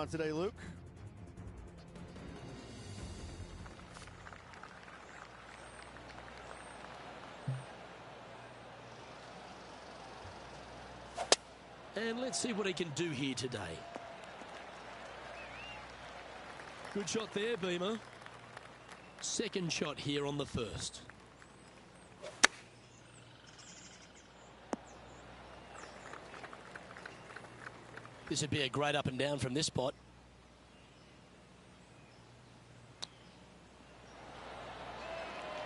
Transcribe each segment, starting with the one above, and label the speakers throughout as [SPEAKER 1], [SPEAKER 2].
[SPEAKER 1] on today, Luke?
[SPEAKER 2] And let's see what he can do here today. Good shot there, Beamer. Second shot here on the first. This would be a great up and down from this spot.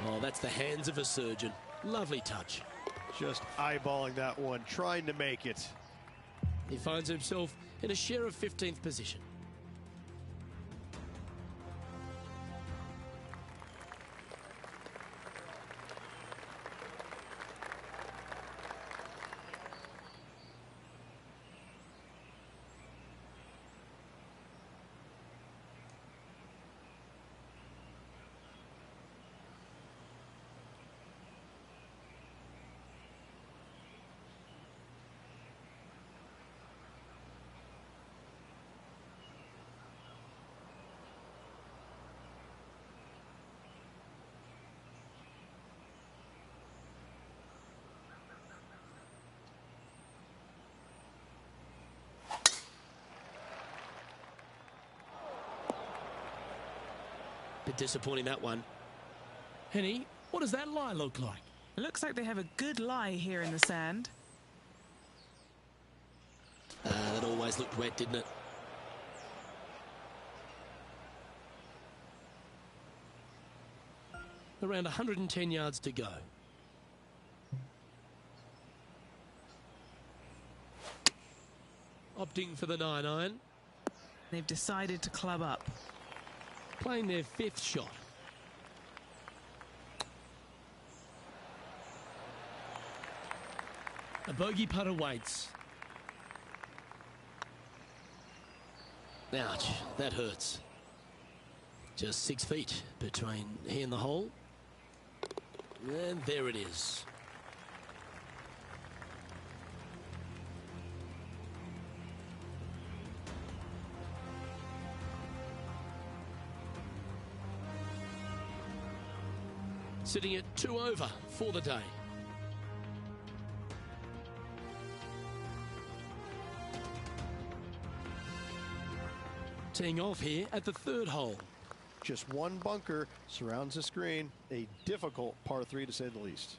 [SPEAKER 2] Oh, that's the hands of a surgeon. Lovely touch.
[SPEAKER 1] Just eyeballing that one, trying to make it.
[SPEAKER 2] He finds himself in a share of 15th position. Bit disappointing, that one. Henny, what does that lie look like?
[SPEAKER 3] It looks like they have a good lie here in the sand.
[SPEAKER 2] That always looked wet, didn't it? Around 110 yards to go. Opting for the 9-iron.
[SPEAKER 3] They've decided to club up.
[SPEAKER 2] Playing their fifth shot. A bogey putt awaits. Ouch, that hurts. Just 6 feet between he and the hole. And there it is. Sitting at 2 over for the day. Teeing off here at the third hole.
[SPEAKER 1] Just one bunker surrounds the screen. A difficult par 3 to say the least.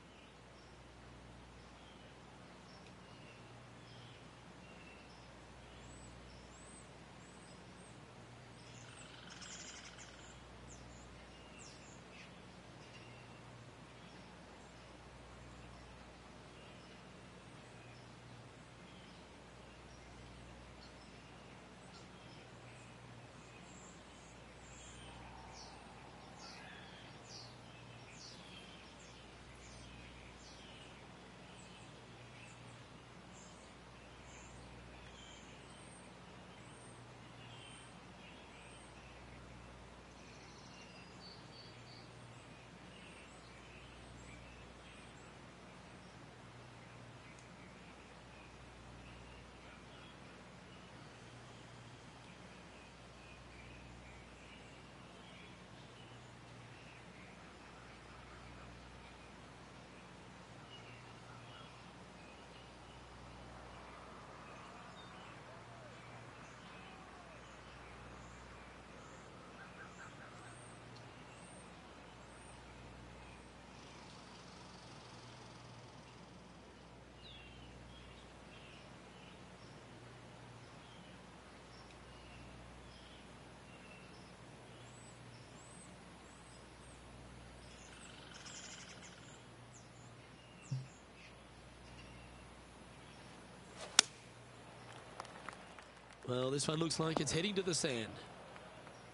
[SPEAKER 2] Well, this one looks like it's heading to the sand.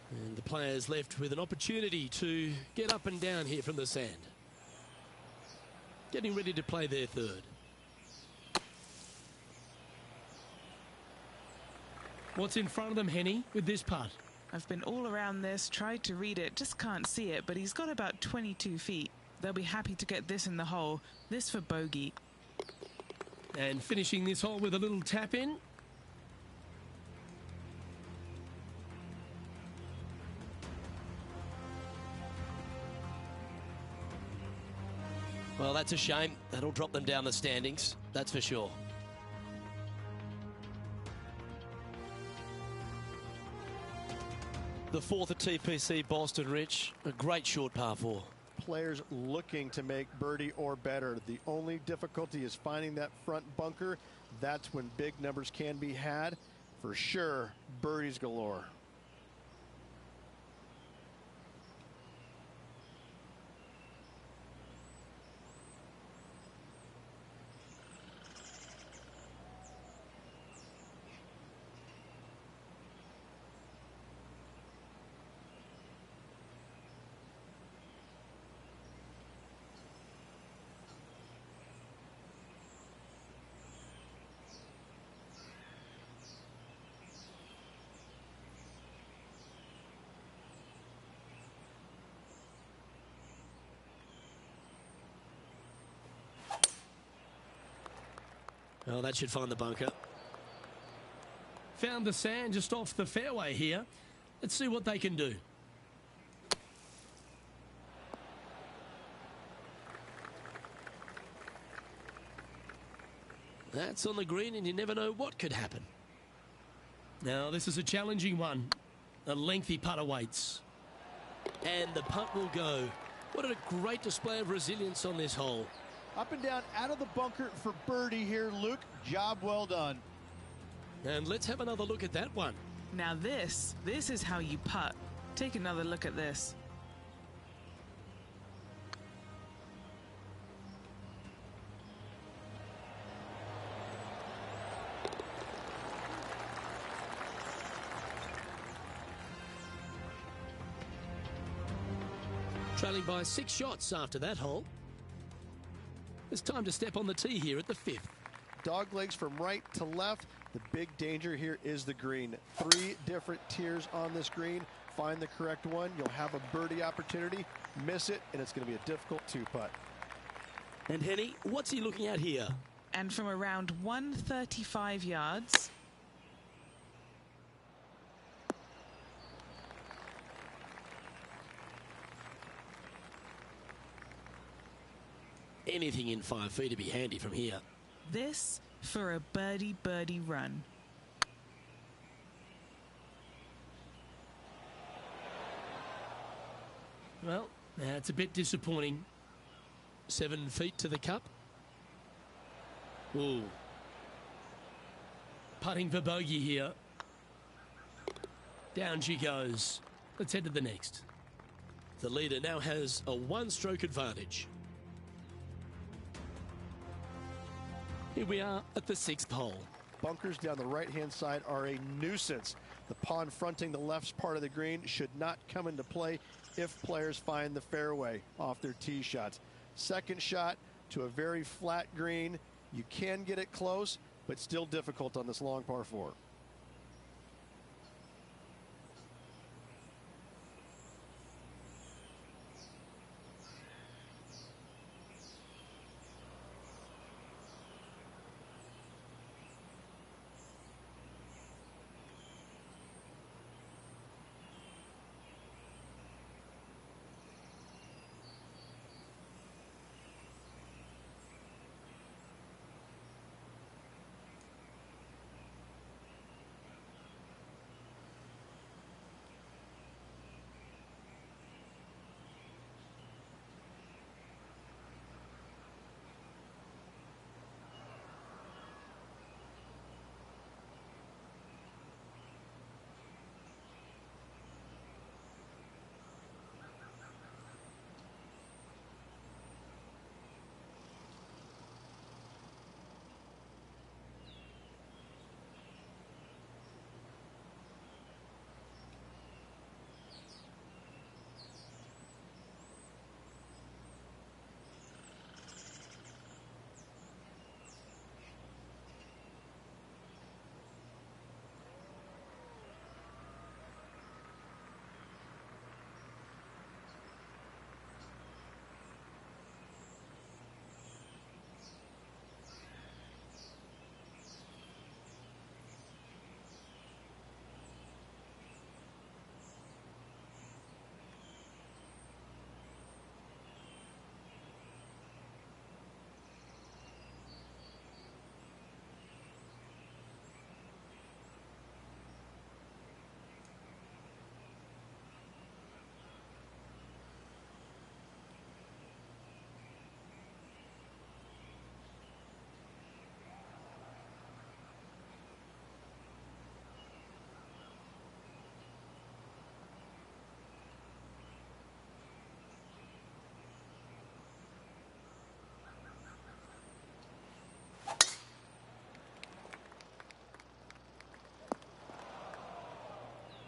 [SPEAKER 2] And the players left with an opportunity to get up and down here from the sand. Getting ready to play their third. What's in front of them, Henny, with this putt?
[SPEAKER 3] I've been all around this, tried to read it, just can't see it, but he's got about 22 feet. They'll be happy to get this in the hole, this for bogey.
[SPEAKER 2] And finishing this hole with a little tap in. Well, that's a shame. That'll drop them down the standings, that's for sure. The fourth at TPC Boston, Rich. A great short par 4.
[SPEAKER 1] Players looking to make birdie or better. The only difficulty is finding that front bunker. That's when big numbers can be had. For sure, birdies galore.
[SPEAKER 2] Well, that should find the bunker.
[SPEAKER 4] Found the sand just off the fairway here. Let's see what they can do.
[SPEAKER 2] That's on the green, and you never know what could happen.
[SPEAKER 4] Now, this is a challenging one. A lengthy putt awaits.
[SPEAKER 2] And the putt will go. What a great display of resilience on this hole.
[SPEAKER 1] Up and down out of the bunker for birdie here, Luke. Job well done.
[SPEAKER 2] And let's have another look at that one.
[SPEAKER 3] Now this is how you putt. Take another look at this.
[SPEAKER 2] Trailing by 6 shots after that hole. It's time to step on the tee here at the 5th.
[SPEAKER 1] Dog legs from right to left. The big danger here is the green. 3 different tiers on this green. Find the correct one. You'll have a birdie opportunity. Miss it, and it's going to be a difficult 2-putt.
[SPEAKER 2] And Henny, what's he looking at here?
[SPEAKER 3] And from around 135 yards,
[SPEAKER 2] Anything in 5 feet to be handy from here.
[SPEAKER 3] this for a birdie run.
[SPEAKER 4] Well, that's a bit disappointing.
[SPEAKER 2] 7 feet to the cup. Ooh.
[SPEAKER 4] Putting for bogey here. Down she goes. Let's head to the next.
[SPEAKER 2] The leader now has a 1-stroke advantage. Here we are at the 6th hole.
[SPEAKER 1] Bunkers down the right-hand side are a nuisance. The pond fronting the left part of the green should not come into play if players find the fairway off their tee shots. Second shot to a very flat green. You can get it close, but still difficult on this long par 4.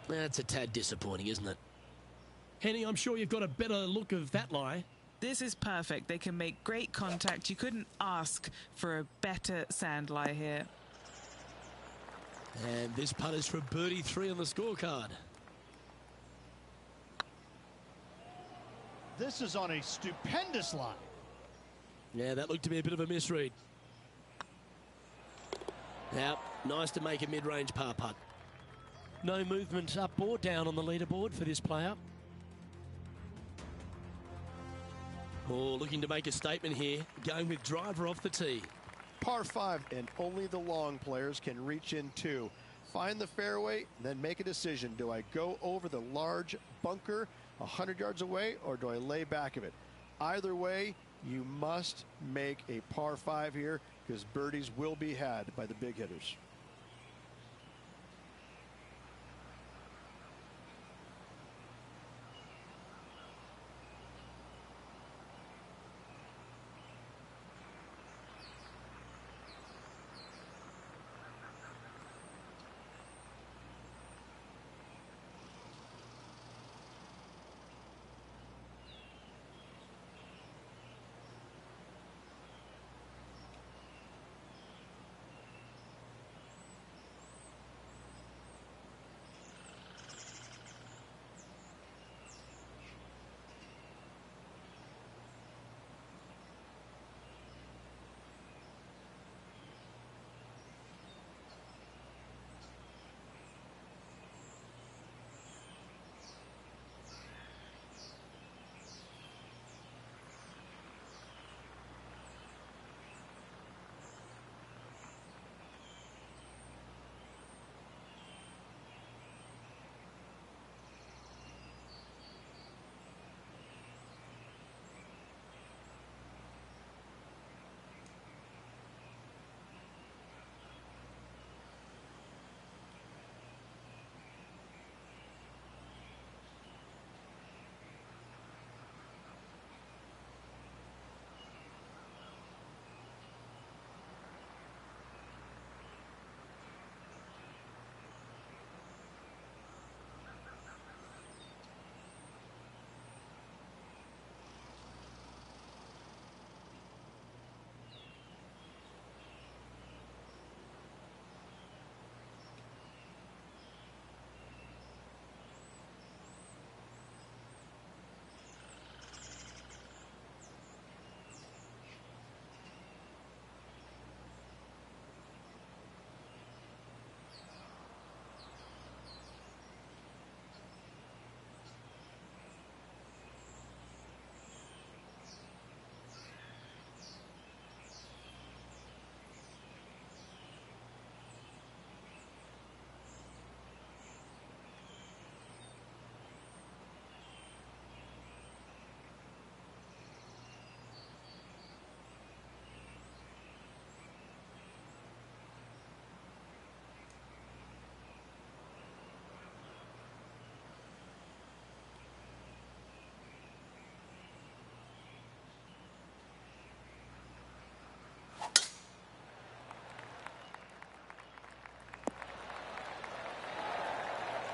[SPEAKER 2] That's a tad disappointing, isn't it?
[SPEAKER 4] Henny, I'm sure you've got a better look of that lie.
[SPEAKER 3] This is perfect. They can make great contact. You couldn't ask for a better sand lie here.
[SPEAKER 2] And this putt is for birdie 3 on the scorecard.
[SPEAKER 5] This is on a stupendous line.
[SPEAKER 2] Yeah, that looked to be a bit of a misread. Now, nice to make a mid-range par putt.
[SPEAKER 4] No movement up or down on the leaderboard for this player.
[SPEAKER 2] Oh, looking to make a statement here, going with driver off the tee.
[SPEAKER 1] Par 5, and only the long players can reach in two. Find the fairway, then make a decision. Do I go over the large bunker 100 yards away, or do I lay back of it? Either way, you must make a par 5 here, because birdies will be had by the big hitters.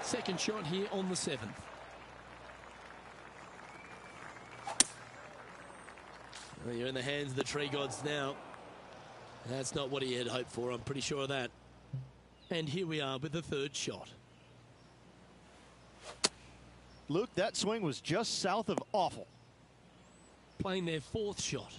[SPEAKER 4] Second shot here on the 7th.
[SPEAKER 2] Well, you're in the hands of the tree gods now. That's not what he had hoped for, I'm pretty sure of that.
[SPEAKER 4] And here we are with the 3rd shot.
[SPEAKER 5] Luke, that swing was just south of awful.
[SPEAKER 4] Playing their 4th shot.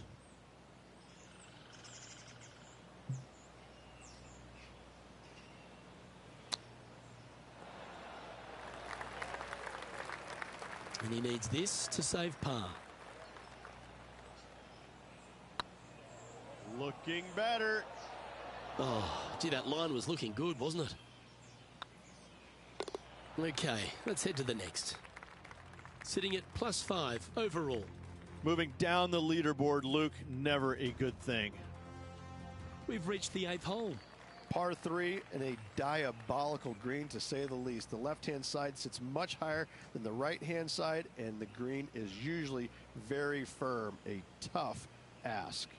[SPEAKER 2] And he needs this to save par.
[SPEAKER 1] Looking better.
[SPEAKER 2] Oh, gee, that line was looking good, wasn't it? Okay, let's head to the next. Sitting at +5 overall.
[SPEAKER 5] Moving down the leaderboard, Luke, never a good thing.
[SPEAKER 4] We've reached the 8th hole.
[SPEAKER 1] Par 3 and a diabolical green, to say the least. The left-hand side sits much higher than the right-hand side, and the green is usually very firm. A tough ask.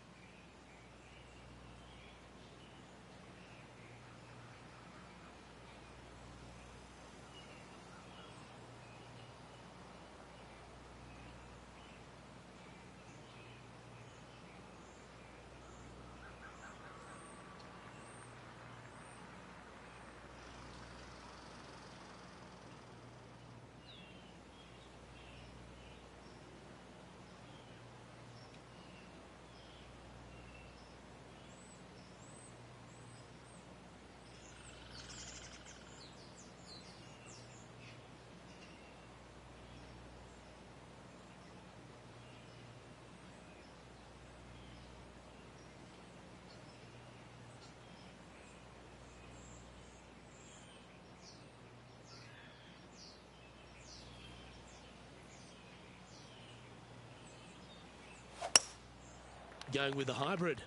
[SPEAKER 2] going with the hybrid.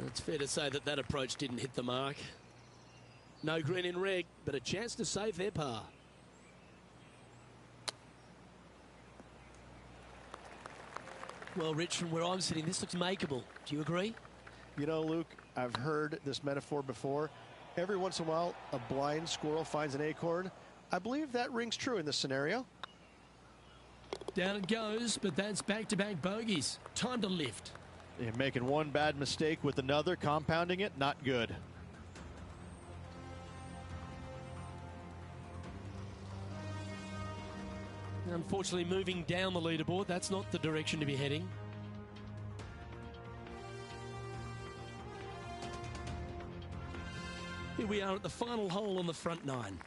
[SPEAKER 2] It's fair to say that that approach didn't hit the mark. No green in reg, but a chance to save their par. Well, Rich, from where I'm sitting, this looks makeable. Do you agree?
[SPEAKER 1] You know, Luke, I've heard this metaphor before. Every once in a while, a blind squirrel finds an acorn. I believe that rings true in this scenario.
[SPEAKER 4] Down it goes, but that's back-to-back bogeys. Time to lift.
[SPEAKER 5] You're making one bad mistake with another, compounding it, not good.
[SPEAKER 2] Unfortunately, moving down the leaderboard, that's not the direction to be heading. Here we are at the final hole on the front nine.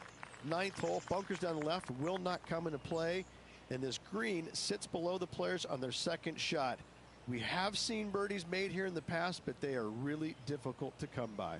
[SPEAKER 1] Ninth hole, bunkers down the left will not come into play, and this green sits below the players on their second shot. We have seen birdies made here in the past, but they are really difficult to come by.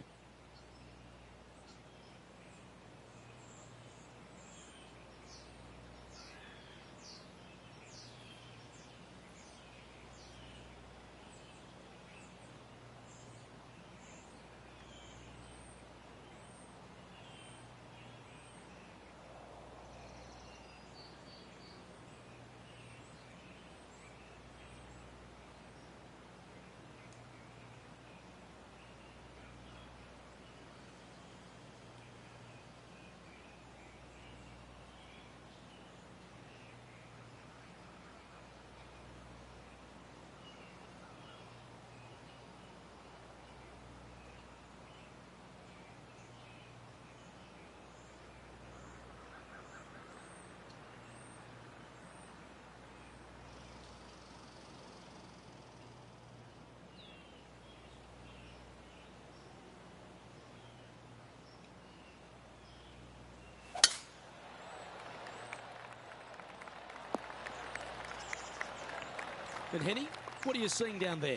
[SPEAKER 2] And Henny, what are you seeing down there?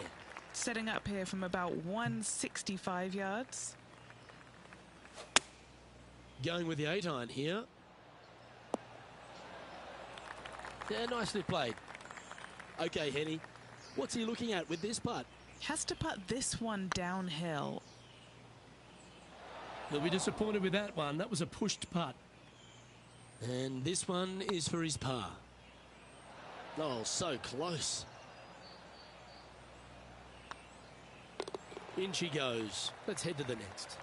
[SPEAKER 3] Setting up here from about 165 yards.
[SPEAKER 2] Going with the 8-iron here. Yeah, nicely played. Okay, Henny, what's he looking at with this putt?
[SPEAKER 3] Has to putt this one downhill.
[SPEAKER 4] He'll be disappointed with that one. That was a pushed putt.
[SPEAKER 2] And this one is for his par. Oh, so close. In she goes. Let's head to the next.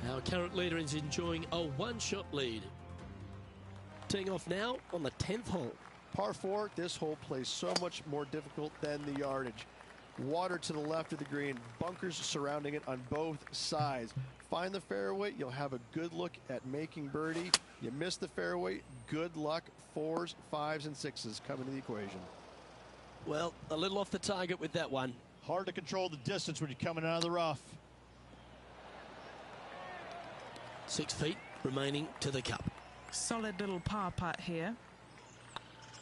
[SPEAKER 2] Our current leader is enjoying a one-shot lead. Teeing off now on the 10th hole.
[SPEAKER 1] Par 4, this hole plays so much more difficult than the yardage. Water to the left of the green, bunkers surrounding it on both sides. Find the fairway, you'll have a good look at making birdie. You miss the fairway, good luck. 4s, 5s, and 6s come into the equation.
[SPEAKER 2] Well, a little off the target with that one.
[SPEAKER 5] Hard to control the distance when you're coming out of the rough.
[SPEAKER 2] 6 feet remaining to the cup.
[SPEAKER 3] Solid little par putt here.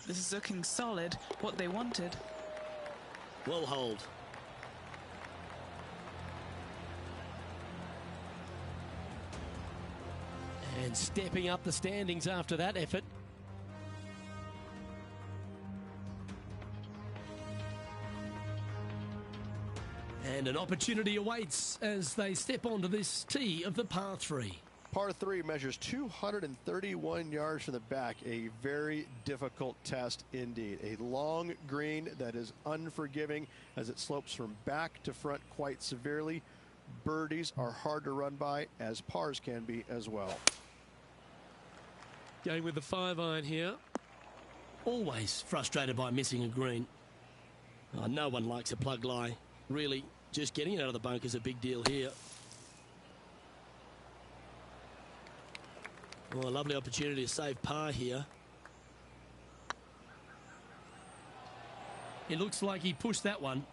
[SPEAKER 3] This is looking solid, what they wanted.
[SPEAKER 2] Well hold. And stepping up the standings after that effort. And an opportunity awaits as they step onto this tee of the par 3.
[SPEAKER 1] Par 3 measures 231 yards from the back. A very difficult test indeed. A long green that is unforgiving as it slopes from back to front quite severely. Birdies are hard to run by, as pars can be as well.
[SPEAKER 2] Going with the 5-iron here. Always frustrated by missing a green. Oh, no one likes a plug lie. Really, just getting it out of the bunk is a big deal here. Oh, a lovely opportunity to save par here.
[SPEAKER 4] It looks like he pushed that one.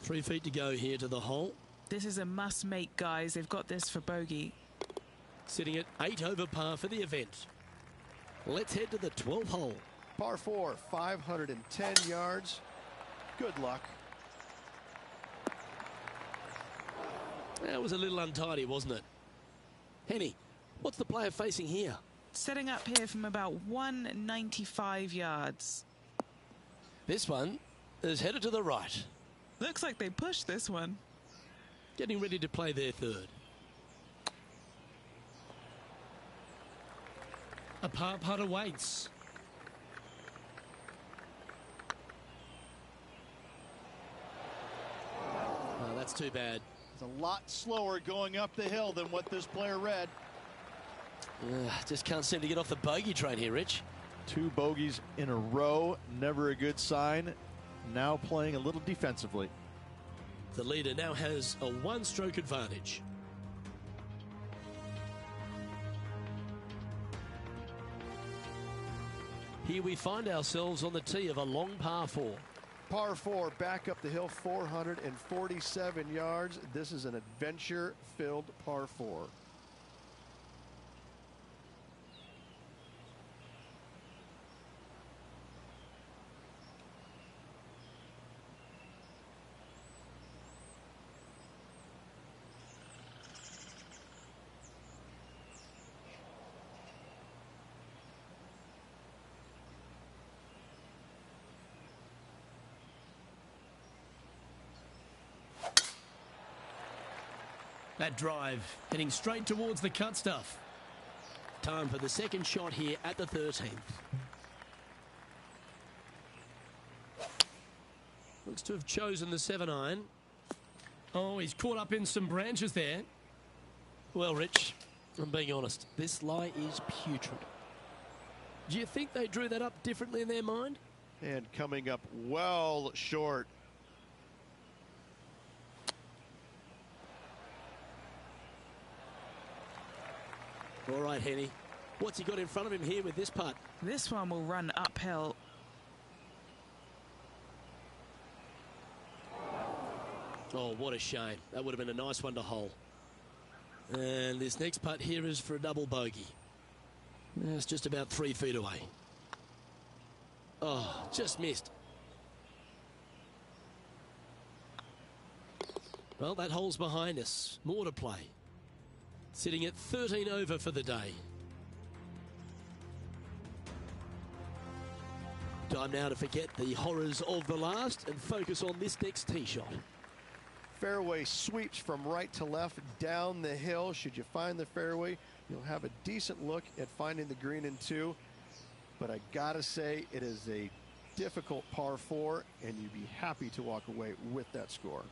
[SPEAKER 2] 3 feet to go here to the hole.
[SPEAKER 3] This is a must-make, guys. They've got this for bogey.
[SPEAKER 2] Sitting at 8 over par for the event. Let's head to the 12th hole.
[SPEAKER 1] Par 4, 510 yards. Good luck.
[SPEAKER 2] That was a little untidy, wasn't it? Henny, what's the player facing here?
[SPEAKER 3] setting up here from about 195 yards.
[SPEAKER 2] This one is headed to the right.
[SPEAKER 3] Looks like they pushed this one.
[SPEAKER 2] Getting ready to play their third.
[SPEAKER 4] A par putt awaits.
[SPEAKER 2] Oh, that's too bad.
[SPEAKER 5] It's a lot slower going up the hill than what this player read.
[SPEAKER 2] Just can't seem to get off the bogey train here, Rich.
[SPEAKER 5] 2 bogeys in a row, never a good sign. Now playing a little defensively.
[SPEAKER 2] The leader now has a 1-stroke advantage. Here we find ourselves on the tee of a long par 4.
[SPEAKER 1] Par 4 back up the hill, 447 yards. This is an adventure-filled par 4.
[SPEAKER 4] That drive heading straight towards the cut stuff.
[SPEAKER 2] Time for the second shot here at the 13th. Looks to have chosen the 7-iron.
[SPEAKER 4] Oh, he's caught up in some branches there.
[SPEAKER 2] Well, Rich, I'm being honest, this lie is putrid. Do you think they drew that up differently in their mind?
[SPEAKER 1] And coming up well short.
[SPEAKER 2] All right, Henny. What's he got in front of him here with this putt?
[SPEAKER 3] This one will run uphill.
[SPEAKER 2] Oh, what a shame. That would have been a nice one to hole. And this next putt here is for a double bogey. It's just about 3 feet away. Oh, just missed. Well, that hole's behind us. More to play. Sitting at 13 over for the day. Time now to forget the horrors of the last and focus on this next tee shot.
[SPEAKER 1] Fairway sweeps from right to left down the hill. Should you find the fairway, you'll have a decent look at finding the green in 2. But I gotta say, it is a difficult par 4, and you'd be happy to walk away with that score.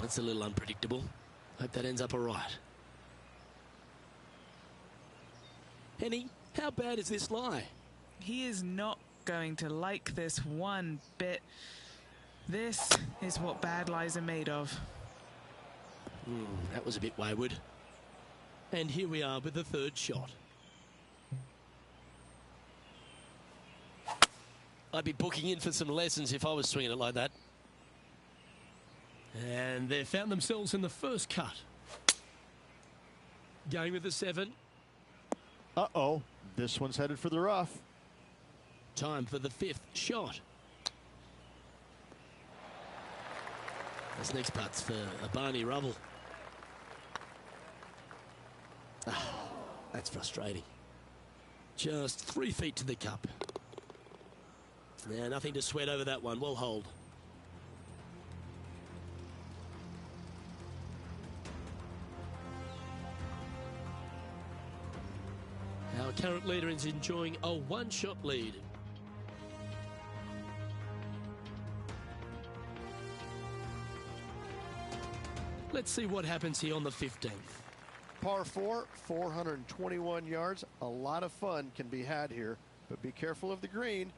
[SPEAKER 2] That's a little unpredictable. Hope that ends up all right. Henny, how bad is this lie?
[SPEAKER 3] He is not going to like this one bit. This is what bad lies are made of.
[SPEAKER 2] That was a bit wayward. And here we are with the third shot. I'd be booking in for some lessons if I was swinging it like that.
[SPEAKER 4] And they've found themselves in the first cut. Going with the 7.
[SPEAKER 5] Uh-oh. This one's headed for the rough.
[SPEAKER 2] Time for the 5th shot. This next putt's for a Barney Rubble. That's frustrating. Just 3 feet to the cup. Yeah, nothing to sweat over that one. We'll hold. Our current leader is enjoying a 1-shot lead. Let's see what happens here on the 15th.
[SPEAKER 1] Par 4, 421 yards. A lot of fun can be had here, but be careful of the green.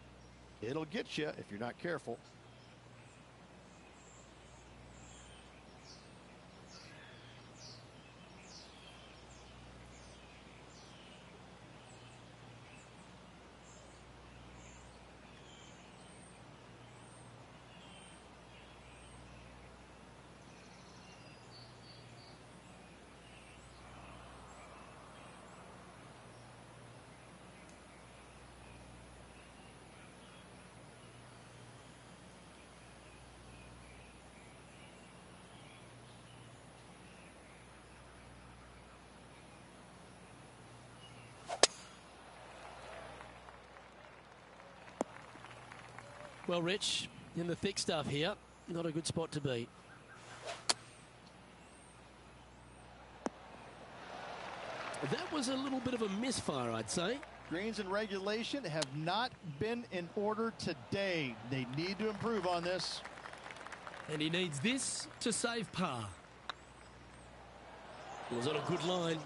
[SPEAKER 1] It'll get you if you're not careful.
[SPEAKER 2] Well, Rich, in the thick stuff here, not a good spot to be. That was a little bit of a misfire, I'd say.
[SPEAKER 5] Greens and regulation have not been in order today. They need to improve on this.
[SPEAKER 4] And he needs this to save par.
[SPEAKER 2] It was on a good line.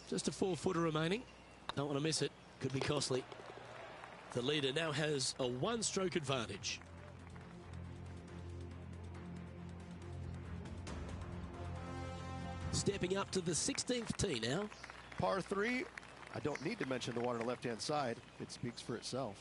[SPEAKER 2] Just a 4-footer remaining. Don't want to miss it. Could be costly. The leader now has a 1-stroke advantage. Stepping up to the 16th tee now.
[SPEAKER 1] Par 3, I don't need to mention the one on the left-hand side. It speaks for itself.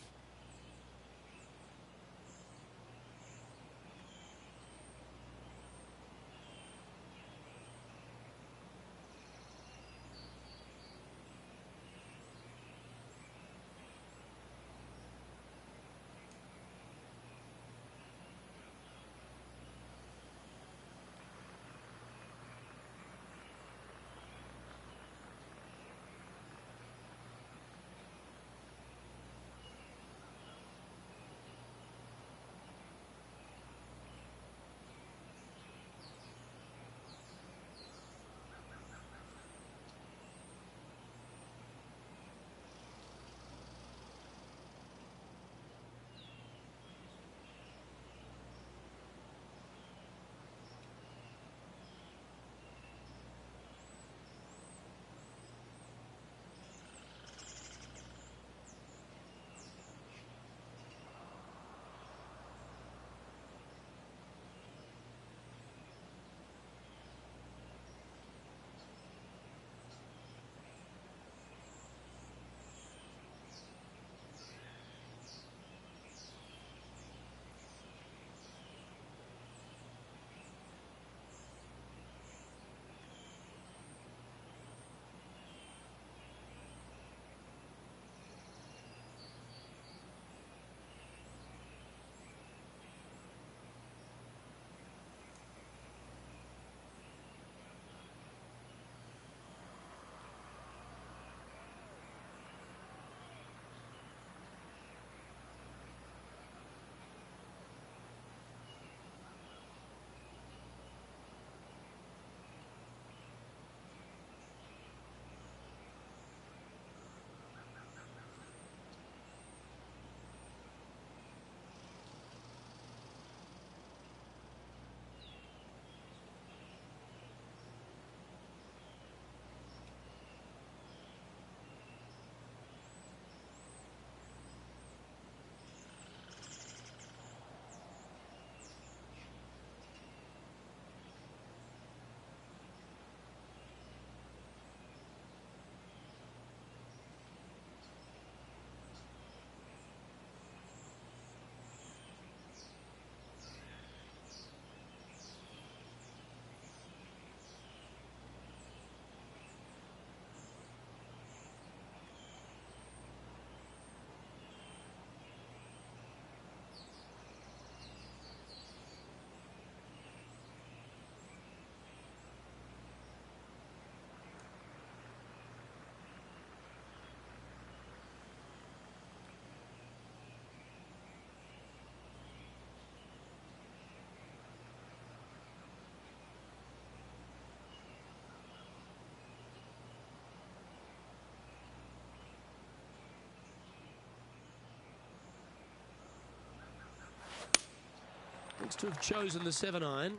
[SPEAKER 2] Looks to have chosen the 7-iron.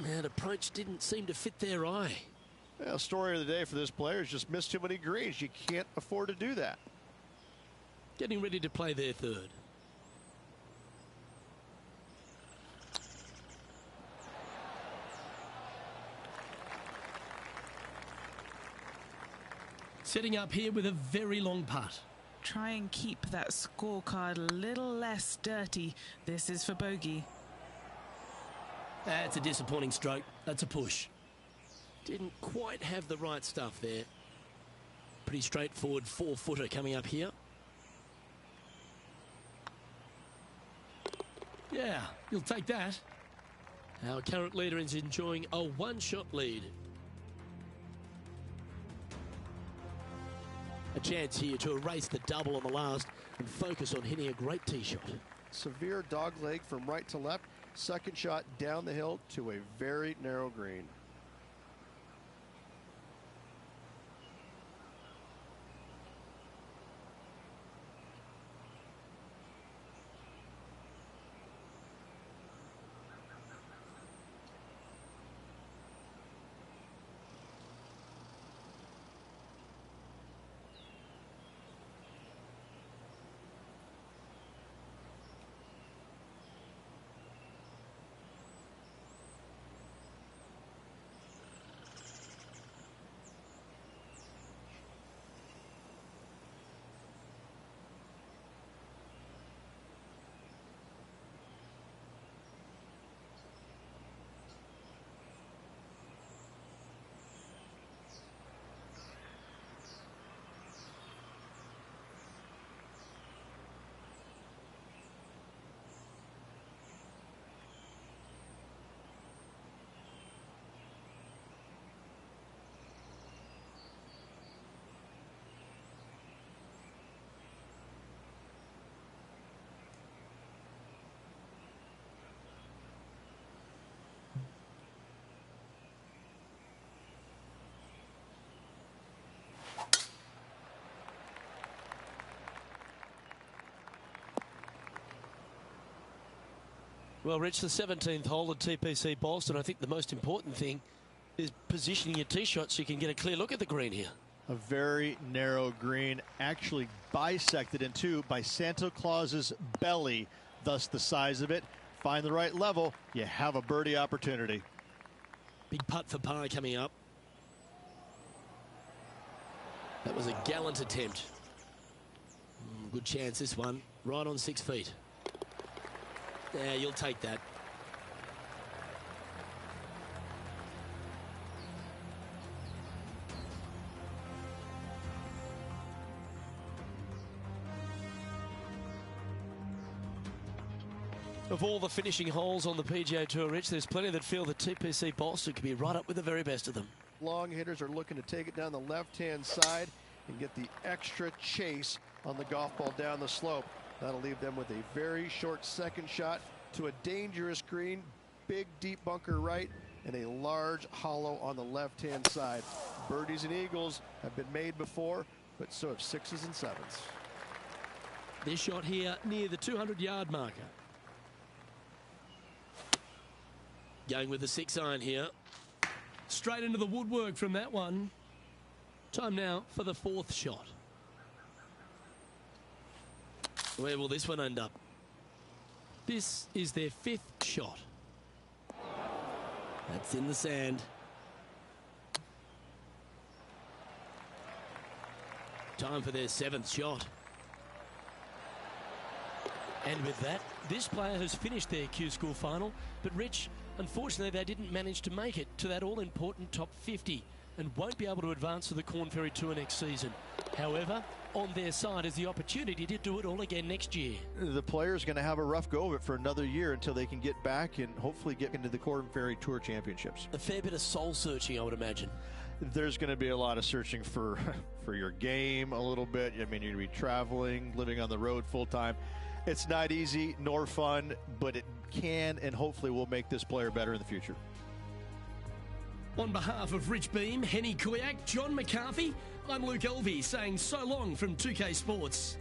[SPEAKER 2] And approach didn't seem to fit their eye.
[SPEAKER 1] Well, story of the day for this player is just missed too many greens. You can't afford to do that.
[SPEAKER 2] Getting ready to play their third. Setting up here with a very long putt.
[SPEAKER 3] Try and keep that scorecard a little less dirty. This is for bogey.
[SPEAKER 2] That's a disappointing stroke. That's a push. Didn't quite have the right stuff there. Pretty straightforward 4-footer coming up here. Yeah, you'll take that. Our current leader is enjoying a one-shot lead. A chance here to erase the double on the last and focus on hitting a great tee shot.
[SPEAKER 1] Severe dog leg from right to left. Second shot down the hill to a very narrow green.
[SPEAKER 2] Well, Rich, the 17th hole at TPC Boston. I think the most important thing is positioning your tee shot so you can get a clear look at the green here.
[SPEAKER 5] A very narrow green, actually bisected in two by Santa Claus's belly, thus the size of it. Find the right level, you have a birdie opportunity.
[SPEAKER 2] Big putt for par coming up. That was a gallant attempt. Good chance this one, right on 6 feet. Yeah, you'll take that. Of all the finishing holes on the PGA Tour, Rich, there's plenty that feel that TPC Boston could be right up with the very best of them.
[SPEAKER 1] Long hitters are looking to take it down the left-hand side and get the extra chase on the golf ball down the slope. That'll leave them with a very short second shot to a dangerous green, big deep bunker right, and a large hollow on the left-hand side. Birdies and eagles have been made before, but so have sixes and sevens.
[SPEAKER 2] This shot here near the 200-yard marker. Going with the 6-iron here. Straight into the woodwork from that one. Time now for the 4th shot. Where will this one end up? This is their 5th shot. That's in the sand. Time for their 7th shot. And with that, this player has finished their Q School final. But Rich, unfortunately, they didn't manage to make it to that all-important top 50 and won't be able to advance to the Korn Ferry Tour next season. However, on their side is the opportunity to do it all again next year.
[SPEAKER 5] The player's going to have a rough go of it for another year until they can get back and hopefully get into the Korn Ferry Tour Championships.
[SPEAKER 2] A fair bit of soul searching, I would imagine.
[SPEAKER 5] There's going to be a lot of searching for your game a little bit. I mean, you're going to be traveling, living on the road full time. It's not easy nor fun, but it can and hopefully will make this player better in the future.
[SPEAKER 4] On behalf of Rich Beam, Henny Kuyak, John McCarthy, I'm Luke Elvey saying so long from 2K Sports.